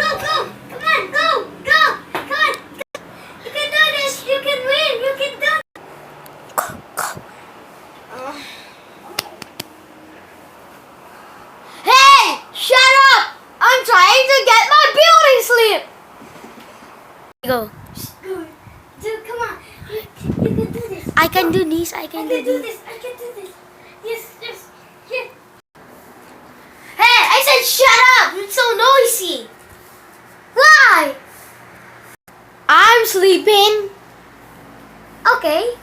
go. Come on, go. Come on. You can do this. You can win. You can do it. Go. Hey, shut up. I'm trying to get my beauty sleep. Go. Dude, come on. You can do this. I can do this. I can do this. I can do this. Yes. Here. Hey, I said shut up. It's so noisy. Why? I'm sleeping. Okay.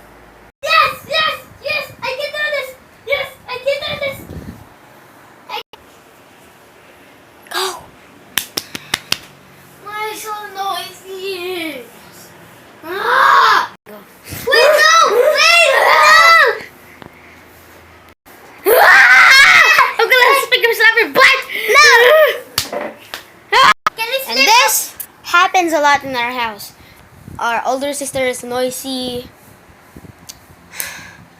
Yes. I can do this. Yes, I can do this. Go. Why so noisy? Ah! Wait, no! I'm gonna stick yourself your butt. No! Can we And sleep? this happens a lot in our house. Our older sister is noisy.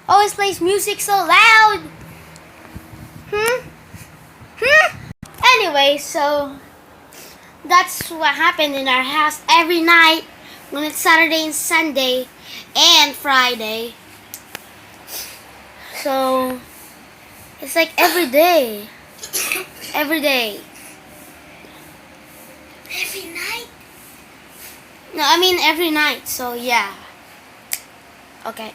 Always plays music so loud. Anyway, so that's what happened in our house every night when it's Saturday and Sunday and Friday. So it's like every day. Every day. Every night? No, I mean every night. So yeah. Okay.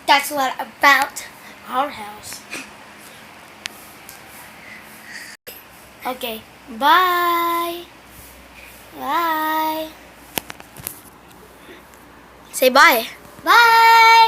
That's what about our house. Okay. Bye. Bye. Say bye. Bye!